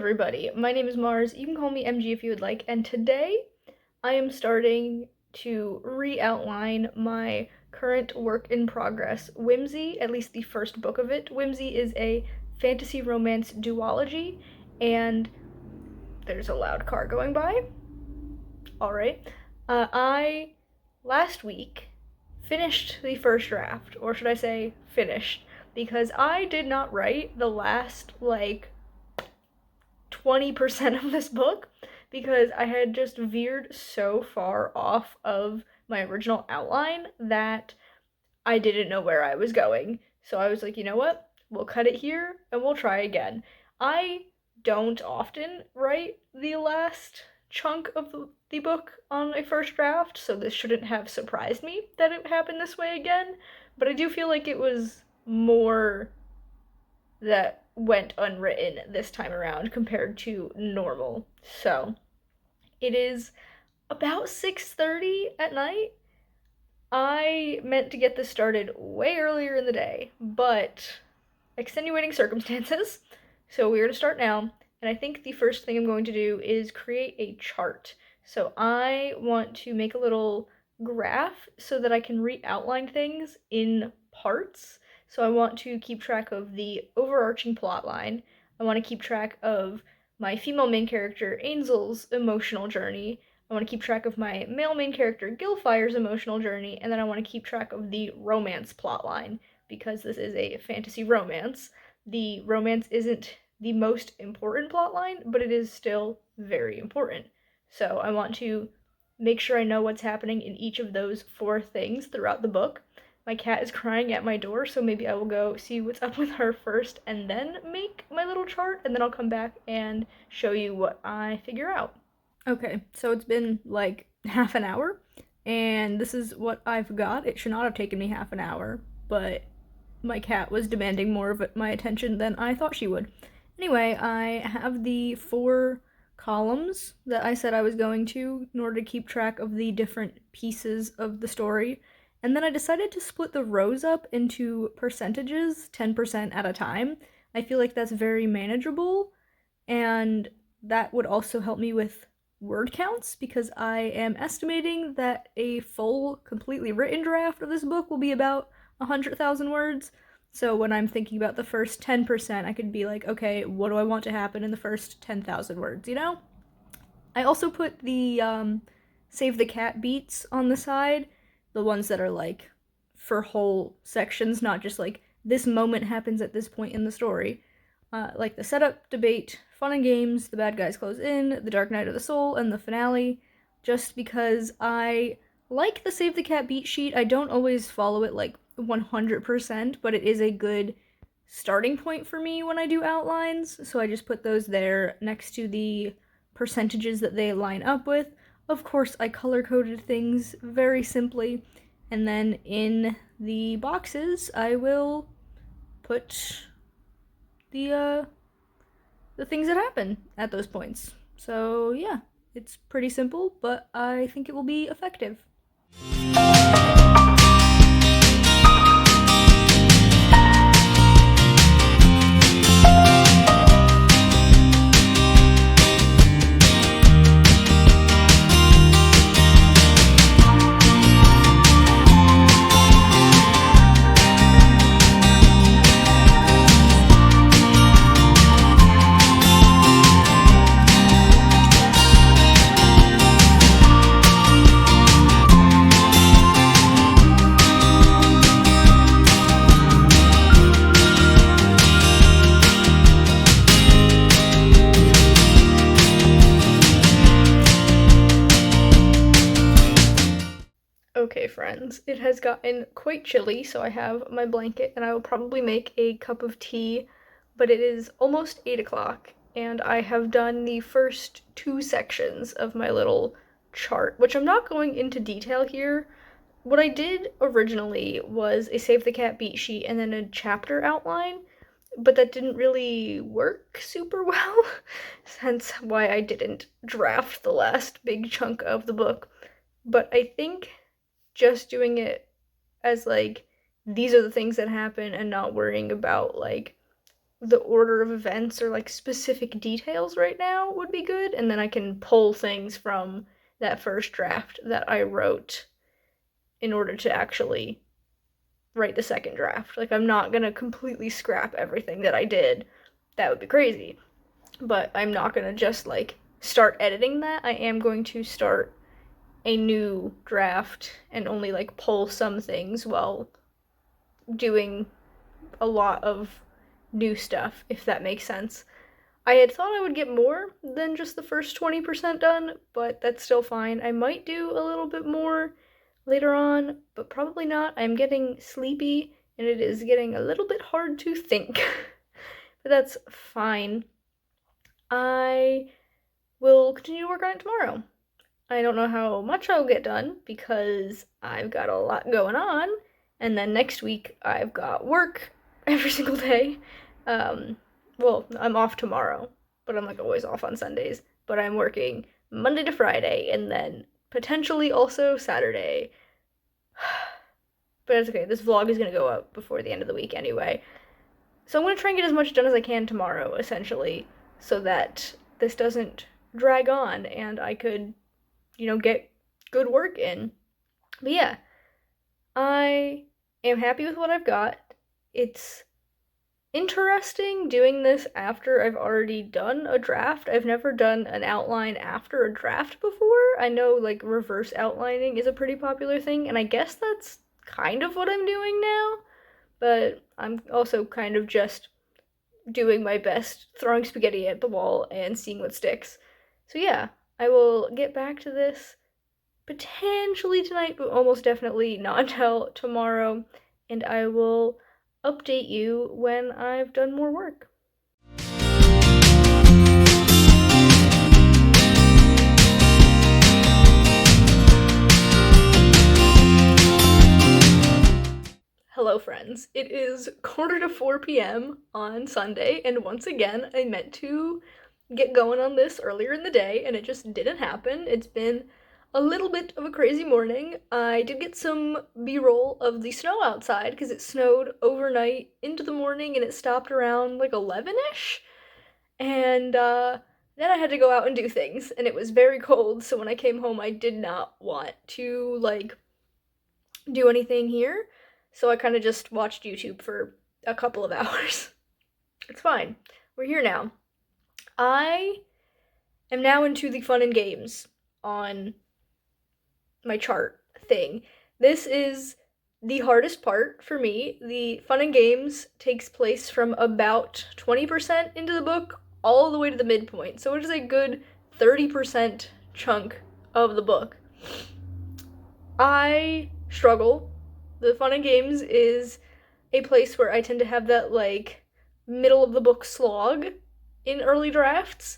everybody, my name is Mars, you can call me MG if you would like, and today I am starting to re-outline my current work in progress, Whimsy, at least the first book of it. Whimsy is a fantasy romance duology, and there's a loud car going by. Alright. I, last week, finished the first draft, or should I say finished, because I did not write the last, 20% of this book because I had just veered so far off of my original outline that I didn't know where I was going. So I was like, you know what? We'll cut it here and we'll try again. I don't often write the last chunk of the book on a first draft, so this shouldn't have surprised me that it happened this way again, but I do feel like it was more that went unwritten this time around compared to normal. So it is about 6:30 at night. I meant to get this started way earlier in the day, but extenuating circumstances. So we're to start now, and I think the first thing I'm going to do is create a chart. So I want to make a little graph so that I can re-outline things in parts. So I want to keep track of the overarching plot line. I want to keep track of my female main character, Ainsl's emotional journey. I want to keep track of my male main character, Gilfire's emotional journey, and then I want to keep track of the romance plotline, because this is a fantasy romance. The romance isn't the most important plotline, but it is still very important. So I want to make sure I know what's happening in each of those 4 things throughout the book. My cat is crying at my door, so maybe I will go see what's up with her first and then make my little chart, and then I'll come back and show you what I figure out. Okay, so it's been like half an hour, and this is what I've got. It should not have taken me half an hour, but my cat was demanding more of my attention than I thought she would. Anyway, I have the 4 columns that I said I was going to in order to keep track of the different pieces of the story, and then I decided to split the rows up into percentages, 10% at a time. I feel like that's very manageable, and that would also help me with word counts, because I am estimating that a full, completely written draft of this book will be about 100,000 words. So when I'm thinking about the first 10%, I could be like, okay, what do I want to happen in the first 10,000 words, you know? I also put the Save the Cat beats on the side, the ones that are like for whole sections, not just like this moment happens at this point in the story. Like the setup, debate, fun and games, the bad guys close in, the dark night of the soul, and the finale, just because I like the Save the Cat beat sheet. I don't always follow it like 100%, but it is a good starting point for me when I do outlines, so I just put those there next to the percentages that they line up with. Of course, I color-coded things very simply, and then in the boxes, I will put the things that happen at those points. So yeah, it's pretty simple, but I think it will be effective. Okay, friends, it has gotten quite chilly, so I have my blanket and I will probably make a cup of tea, but it is almost 8 o'clock, and I have done the first 2 sections of my little chart, which I'm not going into detail here. What I did originally was a Save the Cat beat sheet and then a chapter outline, but that didn't really work super well, hence why I didn't draft the last big chunk of the book. But I think just doing it as like, these are the things that happen, and not worrying about like the order of events or like specific details right now would be good, and then I can pull things from that first draft that I wrote in order to actually write the second draft. Like, I'm not gonna completely scrap everything that I did. That would be crazy. But I'm not gonna just like start editing that. I am going to start a new draft and only like pull some things while doing a lot of new stuff, if that makes sense. I had thought I would get more than just the first 20% done, but that's still fine. I might do a little bit more later on, but probably not. I'm getting sleepy and it is getting a little bit hard to think. But that's fine. I will continue to work on it tomorrow. I don't know how much I'll get done because I've got a lot going on, and then next week I've got work every single day. Well, I'm off tomorrow, but I'm like always off on Sundays. But I'm working Monday to Friday, and then potentially also Saturday. But it's okay, this vlog is gonna go up before the end of the week anyway. So I'm gonna try and get as much done as I can tomorrow, essentially, so that this doesn't drag on and I could, get good work in. But yeah, I am happy with what I've got. It's interesting doing this after I've already done a draft. I've never done an outline after a draft before. I know like reverse outlining is a pretty popular thing, and I guess that's kind of what I'm doing now, but I'm also kind of just doing my best, throwing spaghetti at the wall and seeing what sticks. So yeah, I will get back to this potentially tonight, but almost definitely not until tomorrow, and I will update you when I've done more work. Hello friends, it is 3:45 p.m. on Sunday, and once again I meant to get going on this earlier in the day and it just didn't happen. It's been a little bit of a crazy morning. I did get some b-roll of the snow outside because it snowed overnight into the morning and it stopped around like 11ish, and then I had to go out and do things, and it was very cold, so when I came home I did not want to like do anything here. So I kind of just watched YouTube for a couple of hours. It's fine. We're here now. I am now into the fun and games on my chart thing. This is the hardest part for me. The fun and games takes place from about 20% into the book all the way to the midpoint. So it is a good 30% chunk of the book. I struggle. The fun and games is a place where I tend to have that like middle of the book slog in early drafts.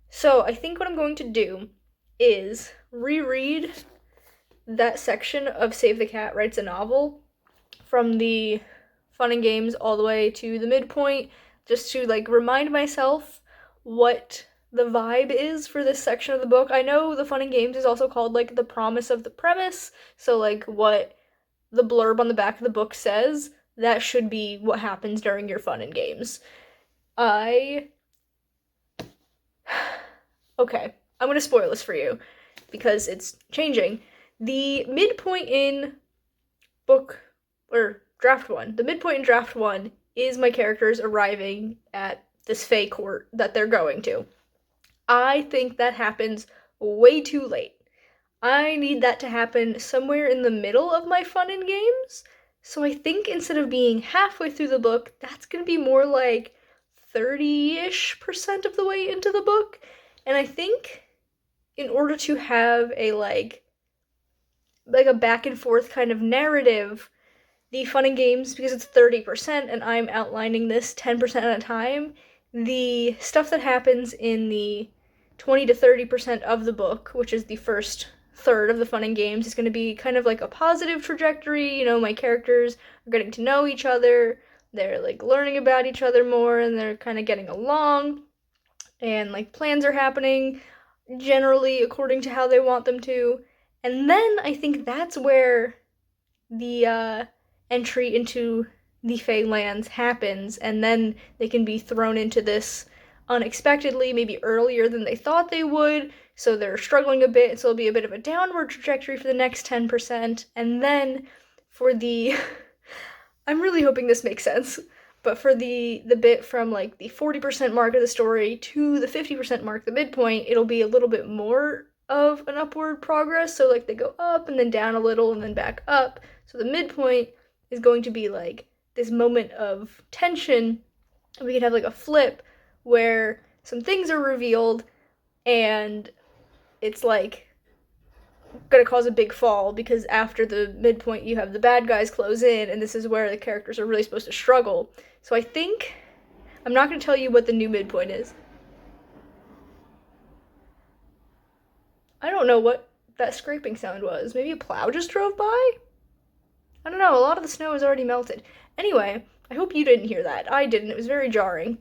So I think what I'm going to do is reread that section of Save the Cat Writes a Novel from the fun and games all the way to the midpoint, just to like remind myself what the vibe is for this section of the book. I know the fun and games is also called like the promise of the premise, so like what the blurb on the back of the book says, that should be what happens during your fun and games. Okay, I'm gonna spoil this for you because it's changing. The midpoint in draft one is my characters arriving at this Fae court that they're going to. I think that happens way too late. I need that to happen somewhere in the middle of my fun and games. So I think instead of being halfway through the book, that's going to be more like 30-ish% of the way into the book. And I think in order to have a like a back and forth kind of narrative, the fun and games, because it's 30% and I'm outlining this 10% at a time, the stuff that happens in the 20 to 30% of the book, which is the first third of the fun and games, is going to be kind of like a positive trajectory. My characters are getting to know each other, they're like learning about each other more, and they're kind of getting along, and like plans are happening generally according to how they want them to. And then I think that's where the entry into the Fey lands happens, and then they can be thrown into this unexpectedly, maybe earlier than they thought they would, so they're struggling a bit, so it'll be a bit of a downward trajectory for the next 10%, and then for the I'm really hoping this makes sense, but for the bit from like the 40% mark of the story to the 50% mark, the midpoint, it'll be a little bit more of an upward progress, so like they go up and then down a little and then back up. So the midpoint is going to be like this moment of tension, and we can have like a flip where some things are revealed and it's like gonna cause a big fall, because after the midpoint you have the bad guys close in, and this is where the characters are really supposed to struggle. So I think I'm not gonna tell you what the new midpoint is. I don't know what that scraping sound was. Maybe a plow just drove by? I don't know, a lot of the snow has already melted. Anyway, I hope you didn't hear that. I didn't, it was very jarring.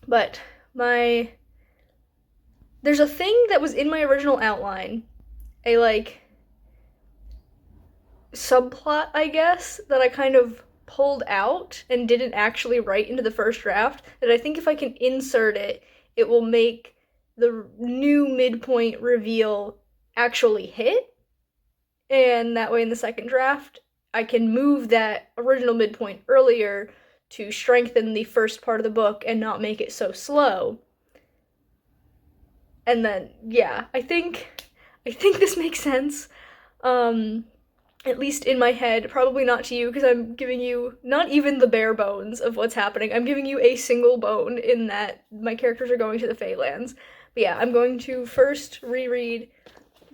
But there's a thing that was in my original outline, a like subplot, I guess, that I kind of pulled out and didn't actually write into the first draft, that I think if I can insert it, it will make the new midpoint reveal actually hit. And that way in the second draft, I can move that original midpoint earlier to strengthen the first part of the book and not make it so slow. And then, yeah, I think this makes sense. At least in my head, probably not to you, because I'm giving you not even the bare bones of what's happening. I'm giving you a single bone in that my characters are going to the Feylands. But yeah, I'm going to first reread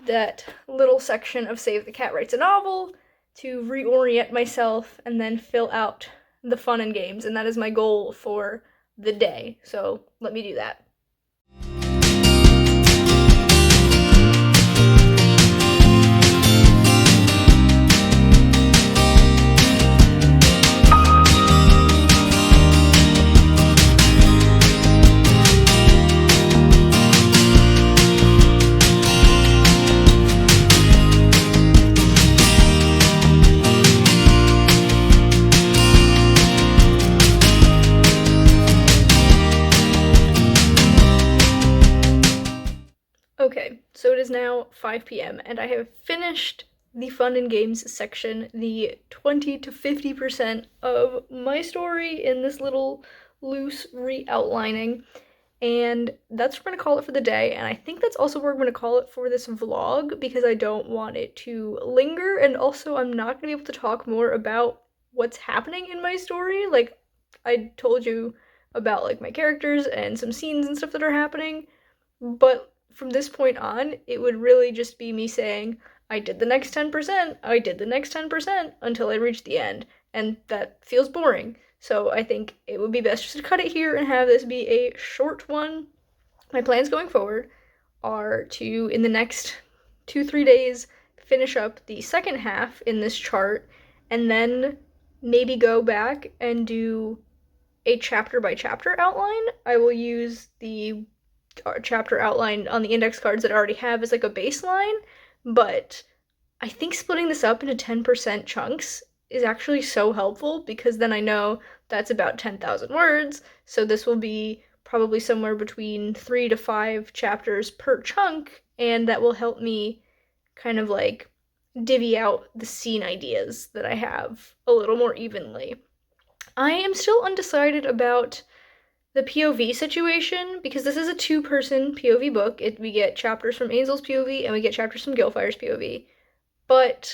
that little section of Save the Cat Writes a Novel to reorient myself and then fill out the fun and games, and that is my goal for the day. So let me do that. Okay, so it is now 5 p.m. and I have finished the fun and games section, the 20 to 50% of my story in this little loose re-outlining, and that's what we're gonna call it for the day. And I think that's also what we're gonna call it for this vlog, because I don't want it to linger, and also I'm not gonna be able to talk more about what's happening in my story. Like, I told you about like my characters and some scenes and stuff that are happening, but from this point on, it would really just be me saying, I did the next 10%, I did the next 10% until I reached the end, and that feels boring. So I think it would be best just to cut it here and have this be a short one. My plans going forward are to, in the next 2-3 days, finish up the second half in this chart, and then maybe go back and do a chapter by chapter outline. I will use the chapter outline on the index cards that I already have as like a baseline, but I think splitting this up into 10% chunks is actually so helpful, because then I know that's about 10,000 words, so this will be probably somewhere between 3 to 5 chapters per chunk, and that will help me kind of like divvy out the scene ideas that I have a little more evenly. I am still undecided about the POV situation, because this is a 2-person POV book. We get chapters from Ainsl's POV and we get chapters from Gilfire's POV, but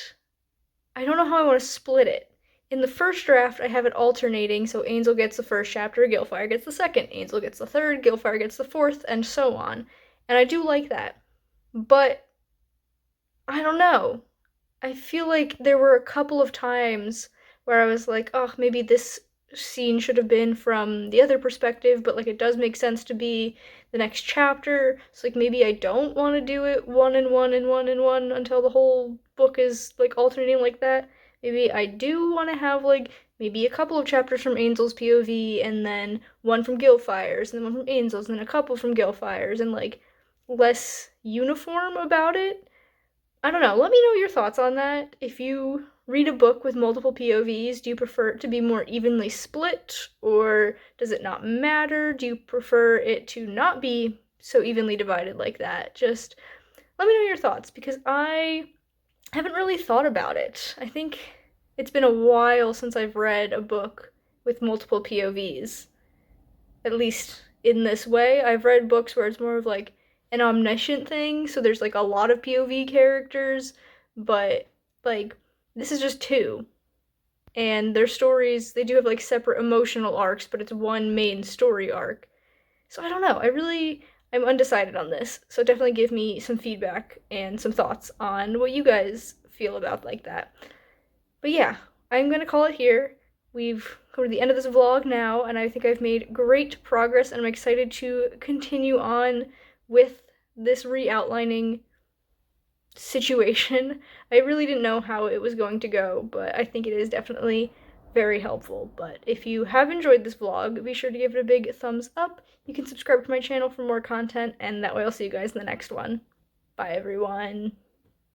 I don't know how I want to split it. In the first draft, I have it alternating, so Ainsel gets the first chapter, Gilfire gets the second, Ainsel gets the third, Gilfire gets the fourth, and so on. And I do like that, but I don't know. I feel like there were a couple of times where I was like, oh, maybe this scene should have been from the other perspective, but like it does make sense to be the next chapter, so like maybe I don't want to do it 1 and 1 and 1 and 1 until the whole book is like alternating like that. Maybe I do want to have like maybe a couple of chapters from Ainsl's POV, and then one from Gilfire's, and then one from Ainsl's, and then a couple from Gilfire's, and like less uniform about it. I don't know, let me know your thoughts on that. If you read a book with multiple POVs? Do you prefer it to be more evenly split, or does it not matter? Do you prefer it to not be so evenly divided like that? Just let me know your thoughts, because I haven't really thought about it. I think it's been a while since I've read a book with multiple POVs, at least in this way. I've read books where it's more of like an omniscient thing, so there's like a lot of POV characters, but like this is just two. And their stories, they do have like separate emotional arcs, but it's one main story arc. So I don't know. I'm undecided on this. So definitely give me some feedback and some thoughts on what you guys feel about like that. But yeah, I'm gonna call it here. We've come to the end of this vlog now, and I think I've made great progress, and I'm excited to continue on with this reoutlining situation. I really didn't know how it was going to go, but I think it is definitely very helpful. But if you have enjoyed this vlog, be sure to give it a big thumbs up. You can subscribe to my channel for more content, and that way I'll see you guys in the next one. Bye, everyone.